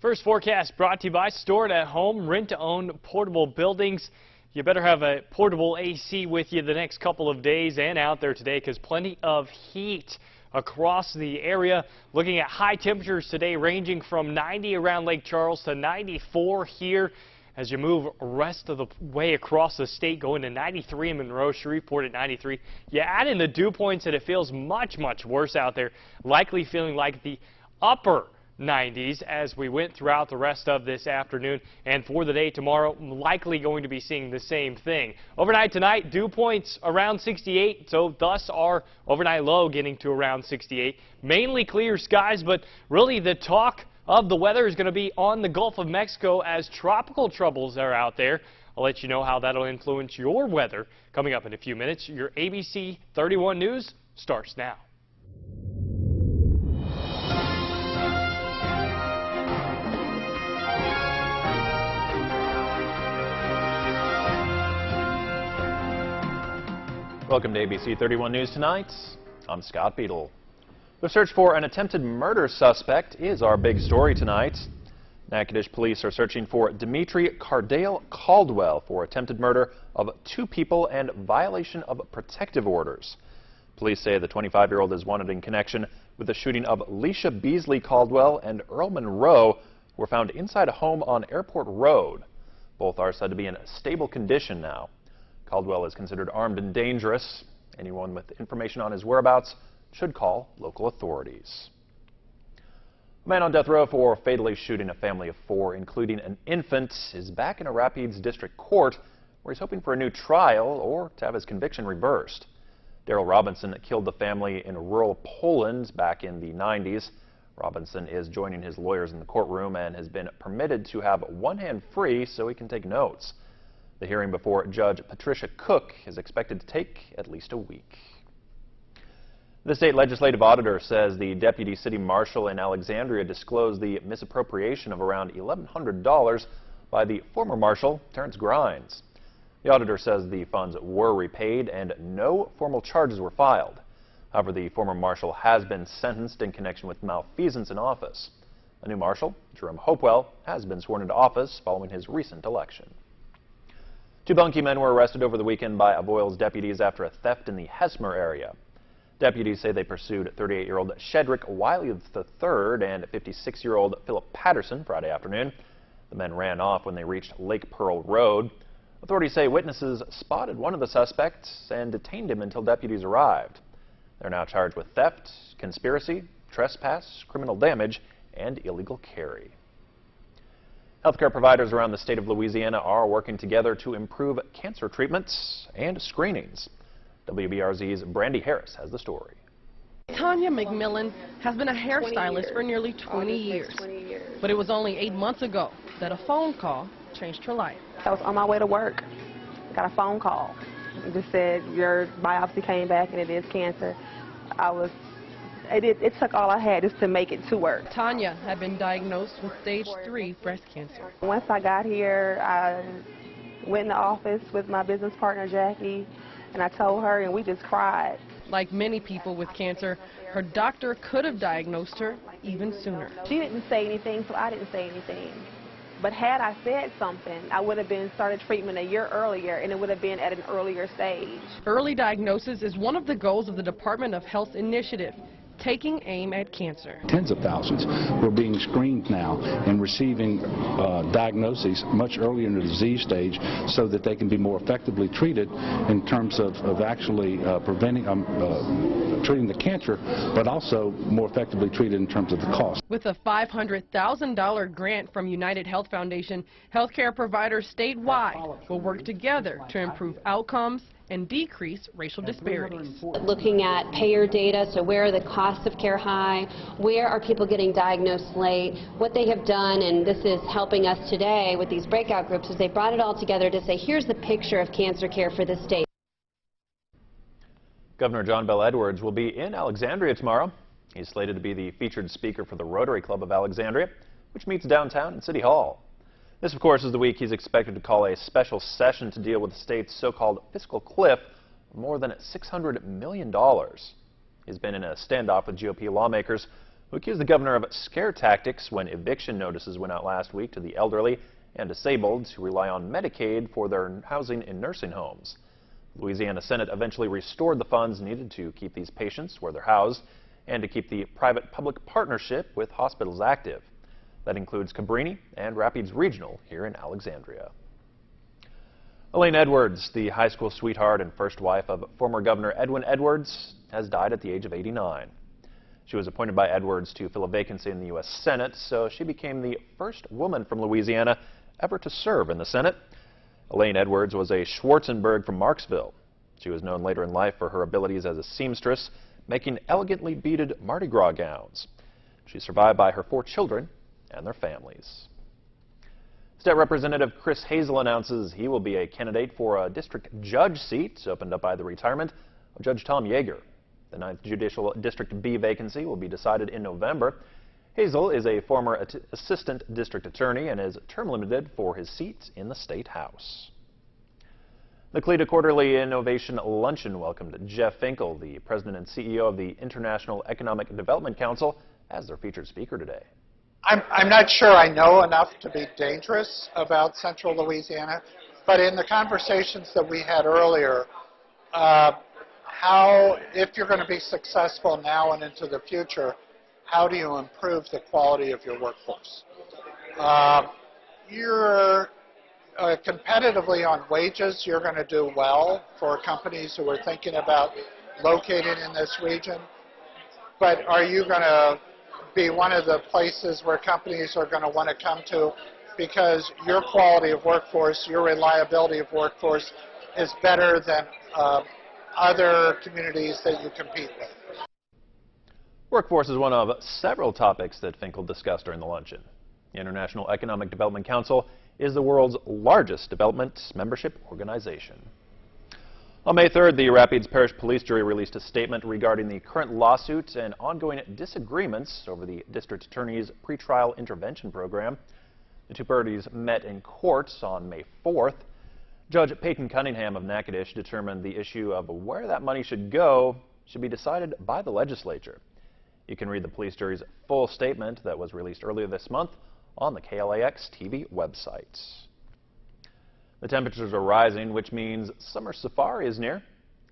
First forecast brought to you by Store It at Home, rent-to-own portable buildings. You better have a portable AC with you the next couple of days and out there today because plenty of heat across the area. Looking at high temperatures today ranging from 90 around Lake Charles to 94 here as you move rest of the way across the state, going to 93 in Monroe, Shreveport at 93. You add in the dew points and it feels much worse out there, likely feeling like the upper 90s as we went throughout the rest of this afternoon, and for the day tomorrow likely going to be seeing the same thing. Overnight tonight, dew points around 68, so thus our overnight low getting to around 68. Mainly clear skies, but really the talk of the weather is going to be on the Gulf of Mexico as tropical troubles are out there. I'll let you know how that'll influence your weather coming up in a few minutes. Your ABC 31 News starts now. Welcome to ABC 31 News Tonight. I'm Scott Beadle. The search for an attempted murder suspect is our big story tonight. Natchitoches police are searching for Dimitri Cardale Caldwell for attempted murder of 2 people and violation of protective orders. Police say the 25-year-old is wanted in connection with the shooting of Leisha Beasley Caldwell and Earl Monroe, who were found inside a home on Airport Road. Both are said to be in stable condition now. Caldwell is considered armed and dangerous. Anyone with information on his whereabouts should call local authorities. A man on death row for fatally shooting a family of 4, including an infant, is back in a Rapides District Court where he's hoping for a new trial or to have his conviction reversed. Daryl Robinson killed the family in rural Poland back in the 90s. Robinson is joining his lawyers in the courtroom and has been permitted to have one hand free so he can take notes. The hearing before Judge Patricia Cook is expected to take at least a week. The state legislative auditor says the deputy city marshal in Alexandria disclosed the misappropriation of around $1,100 by the former marshal, Terrence Grimes. The auditor says the funds were repaid and no formal charges were filed. However, the former marshal has been sentenced in connection with malfeasance in office. A new marshal, Jerome Hopewell, has been sworn into office following his recent election. 2 Bunkie men were arrested over the weekend by Avoyles deputies after a theft in the Hesmer area. Deputies say they pursued 38-year-old Shedrick Wiley III and 56-year-old Philip Patterson Friday afternoon. The men ran off when they reached Lake Pearl Road. Authorities say witnesses spotted one of the suspects and detained him until deputies arrived. They're now charged with theft, conspiracy, trespass, criminal damage, and illegal carry. Healthcare providers around the state of Louisiana are working together to improve cancer treatments and screenings. WBRZ's Brandy Harris has the story. Tanya McMillan has been a hairstylist for nearly 20 years. But it was only 8 months ago that a phone call changed her life. I was on my way to work. Got a phone call. It just said your biopsy came back and it is cancer. It took all I had just to make it to work. Tanya had been diagnosed with stage 3 breast cancer. Once I got here, I went in the office with my business partner, Jackie, and I told her, and we just cried. Like many people with cancer, her doctor could have diagnosed her even sooner. She didn't say anything, so I didn't say anything. But had I said something, I would have been started treatment a year earlier, and it would have been at an earlier stage. Early diagnosis is one of the goals of the Department of Health initiative, taking aim at cancer. Tens of thousands were being screened now and receiving diagnoses much earlier in the disease stage so that they can be more effectively treated in terms of actually treating the cancer, but also more effectively treated in terms of the cost. With a $500,000 grant from United Health Foundation, healthcare providers statewide will work together to improve outcomes and decrease racial disparities. Looking at payer data, so where are the costs of care high, where are people getting diagnosed late, what they have done, and this is helping us today with these breakout groups, is they brought it all together to say, here's the picture of cancer care for the state. Governor John Bel Edwards will be in Alexandria tomorrow. He's slated to be the featured speaker for the Rotary Club of Alexandria, which meets downtown in City Hall. This, of course, is the week he's expected to call a special session to deal with the state's so-called fiscal cliff of more than $600 million. He's been in a standoff with GOP lawmakers who accused the governor of scare tactics when eviction notices went out last week to the elderly and disabled who rely on Medicaid for their housing in nursing homes. The Louisiana Senate eventually restored the funds needed to keep these patients where they're housed and to keep the private-public partnership with hospitals active. That includes Cabrini and Rapides Regional here in Alexandria. Elaine Edwards, the high school sweetheart and first wife of former Governor Edwin Edwards, has died at the age of 89. She was appointed by Edwards to fill a vacancy in the U.S. Senate, so she became the first woman from Louisiana ever to serve in the Senate. Elaine Edwards was a Schwarzenberg from Marksville. She was known later in life for her abilities as a seamstress, making elegantly beaded Mardi Gras gowns. She's survived by her 4 children and their families. State Representative Chris Hazel announces he will be a candidate for a district judge seat opened up by the retirement of Judge Tom Yeager. The 9th Judicial District B vacancy will be decided in November. Hazel is a former assistant district attorney and is term limited for his seat in the State House. The CLETA Quarterly Innovation Luncheon welcomed Jeff Finkel, the president and CEO of the International Economic Development Council, as their featured speaker today. I'm not sure I know enough to be dangerous about Central Louisiana, but in the conversations that we had earlier, if you're going to be successful now and into the future, how do you improve the quality of your workforce? You're competitively on wages, you're going to do well for companies who are thinking about locating in this region, but are you going to be one of the places where companies are going to want to come to because your quality of workforce, your reliability of workforce is better than other communities that you compete with? Workforce is one of several topics that Finkel discussed during the luncheon. The International Economic Development Council is the world's largest development membership organization. On May 3rd, the Rapides Parish Police Jury released a statement regarding the current lawsuit and ongoing disagreements over the district attorney's pretrial intervention program. The 2 parties met in court on May 4th. Judge Peyton Cunningham of Natchitoches determined the issue of where that money should go should be decided by the legislature. You can read the police jury's full statement that was released earlier this month on the KLAX TV website. The temperatures are rising, which means summer safari is near.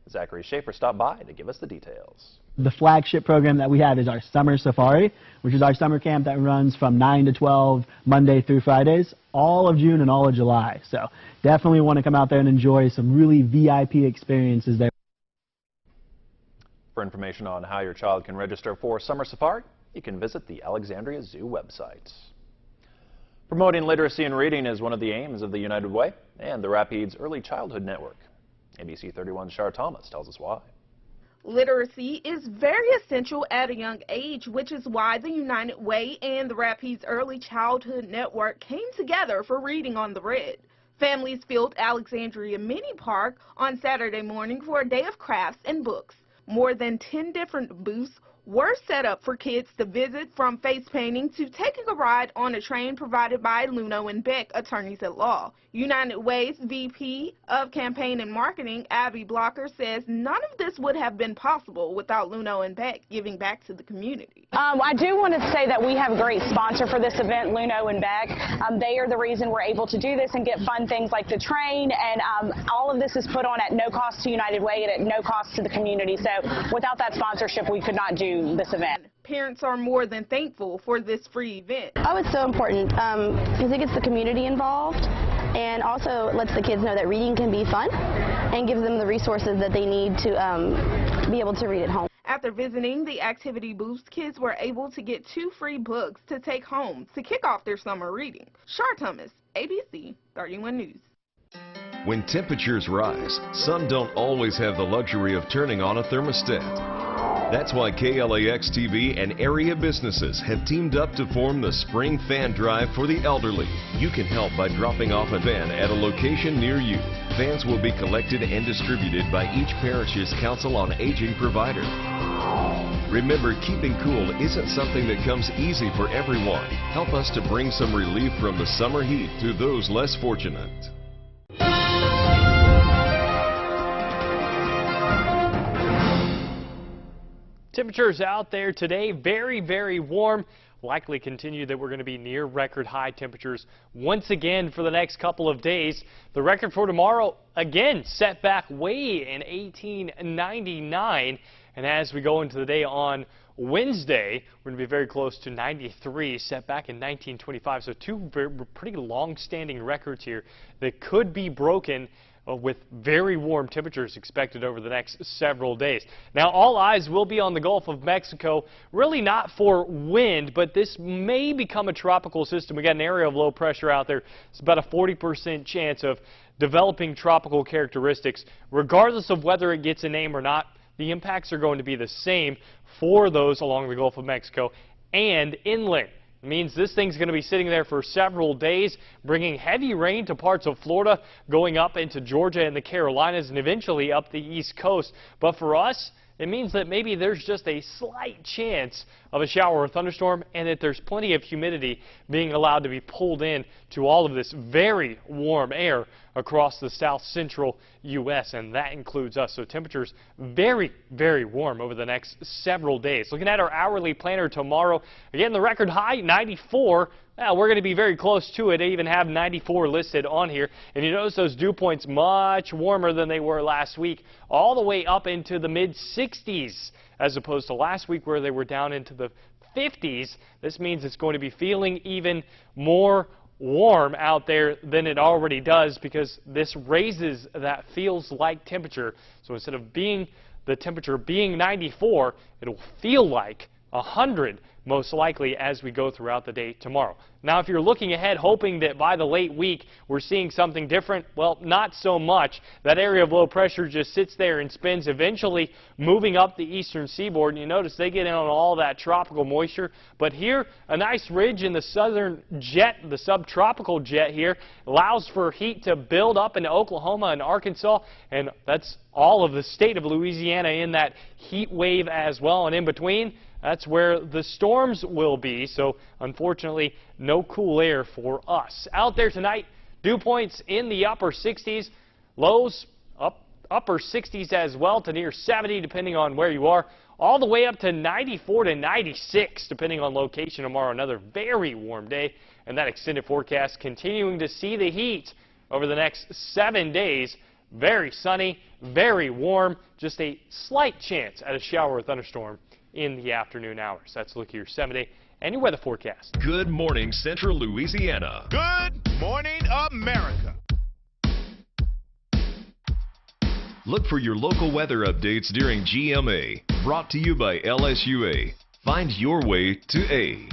Zachary Schaefer stopped by to give us the details. The flagship program that we have is our Summer Safari, which is our summer camp that runs from 9 to 12, Monday through Fridays, all of June and all of July. So definitely want to come out there and enjoy some really VIP experiences there. For information on how your child can register for Summer Safari, you can visit the Alexandria Zoo website. Promoting literacy and reading is one of the aims of the United Way and the Rapides Early Childhood Network. ABC31's Shar Thomas tells us why. Literacy is very essential at a young age, which is why the United Way and the Rapides Early Childhood Network came together for Reading on the Red. Families filled Alexandria Mini Park on Saturday morning for a day of crafts and books. More than 10 different booths were set up for kids to visit, from face painting to taking a ride on a train provided by Luno and Beck, attorneys at law. United Way's VP of Campaign and Marketing, Abby Blocker, says none of this would have been possible without Luno and Beck giving back to the community. I do want to say that we have a great sponsor for this event, Luno and Beck. They are the reason we're able to do this and get fun things like the train, and all of this is put on at no cost to United Way and at no cost to the community. So without that sponsorship, we could not do this event. Parents are more than thankful for this free event. Oh, it's so important because it gets the community involved and also lets the kids know that reading can be fun and gives them the resources that they need to be able to read at home. After visiting the activity booths, kids were able to get 2 free books to take home to kick off their summer reading. Shar Thomas, ABC 31 News. When temperatures rise, some don't always have the luxury of turning on a thermostat. That's why KLAX TV and area businesses have teamed up to form the Spring Fan Drive for the elderly. You can help by dropping off a fan at a location near you. Fans will be collected and distributed by each parish's Council on Aging provider. Remember, keeping cool isn't something that comes easy for everyone. Help us to bring some relief from the summer heat to those less fortunate. Temperatures out there today, very, very warm. Likely continue that we're going to be near record high temperatures once again for the next couple of days. The record for tomorrow, again, set back way in 1899. And as we go into the day on Wednesday, we're going to be very close to 93, set back in 1925. So two pretty long-standing records here that could be broken with very warm temperatures expected over the next several days. Now, all eyes will be on the Gulf of Mexico, really not for wind, but this may become a tropical system. We got an area of low pressure out there. It's about a 40% chance of developing tropical characteristics. Regardless of whether it gets a name or not, the impacts are going to be the same for those along the Gulf of Mexico and inland. It means this thing's going to be sitting there for several days, bringing heavy rain to parts of Florida, going up into Georgia and the Carolinas, and eventually up the East Coast. But for us, it means that maybe there's just a slight chance of a shower or thunderstorm, and that there's plenty of humidity being allowed to be pulled in to all of this very warm air across the south central U.S., and that includes us. So temperatures very, very warm over the next several days. Looking at our hourly planner tomorrow, again, the record high, 94. We're going to be very close to it. I even have 94 listed on here. And you notice those dew points much warmer than they were last week, all the way up into the mid-60s, as opposed to last week where they were down into the 50s. This means it's going to be feeling even more warm out there than it already does, because this raises that feels like temperature. So instead of the temperature being 94, it'll feel like 100 most likely as we go throughout the day tomorrow. Now, if you're looking ahead hoping that by the late week we're seeing something different, well, not so much. That area of low pressure just sits there and spins, eventually moving up the eastern seaboard. And you notice they get in on all that tropical moisture. But here, a nice ridge in the southern jet, the subtropical jet here, allows for heat to build up into Oklahoma and Arkansas. And that's all of the state of Louisiana in that heat wave as well. And in between, that's where the storms will be. So, unfortunately, no cool air for us. Out there tonight, dew points in the upper 60s, lows upper 60s as well to near 70 depending on where you are, all the way up to 94 to 96 depending on location tomorrow. Another very warm day, and that extended forecast continuing to see the heat over the next 7 days. Very sunny, very warm, just a slight chance at a shower or thunderstorm in the afternoon hours. That's a look at your 7-day and your weather forecast. Good morning, Central Louisiana. Good morning, America. Look for your local weather updates during GMA. Brought to you by LSUA. Find your way to A.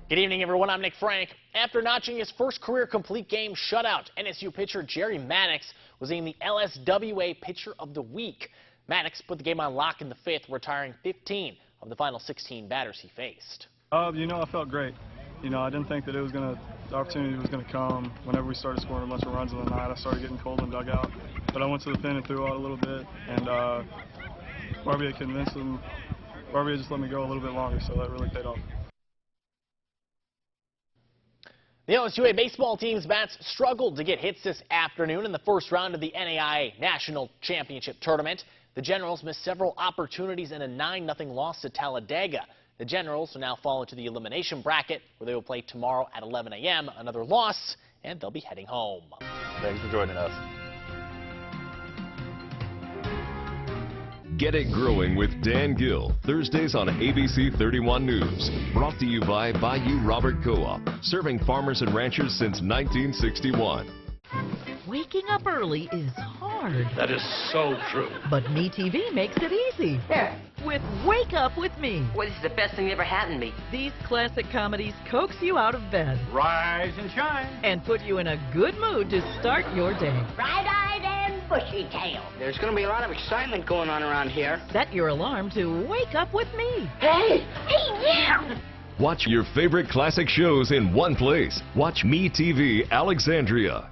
Good evening, everyone. I'm Nick Frank. After notching his first career complete game shutout, NSU pitcher Jerry Maddox was named the LSWA Pitcher of the Week. Maddox put the game on lock in the fifth, retiring 15 of the final 16 batters he faced. I felt great. I didn't think that the opportunity was going to come. Whenever we started scoring a bunch of runs in the night, I started getting cold in the dugout. But I went to the pen and threw out a little bit, and Barbier convinced him. Barbier just let me go a little bit longer, so that really paid off. The LSUA baseball team's bats struggled to get hits this afternoon in the first round of the NAIA National Championship Tournament. The Generals missed several opportunities in a 9-0 loss to Talladega. The Generals will now fall into the elimination bracket, where they will play tomorrow at 11 a.m. Another loss, and they'll be heading home. Thanks for joining us. Get It Growing with Dan Gill, Thursdays on ABC31 News. Brought to you by Bayou Robert Co-op, serving farmers and ranchers since 1961. Waking up early is hard. That is so true. But MeTV makes it easy. Yeah. With Wake Up With Me. Well, this is the best thing that ever happened to me. These classic comedies coax you out of bed. Rise and shine. And put you in a good mood to start your day. Bright-eyed and bushy-tailed. There's going to be a lot of excitement going on around here. Set your alarm to Wake Up With Me. Hey, yeah. Watch your favorite classic shows in one place. Watch MeTV Alexandria.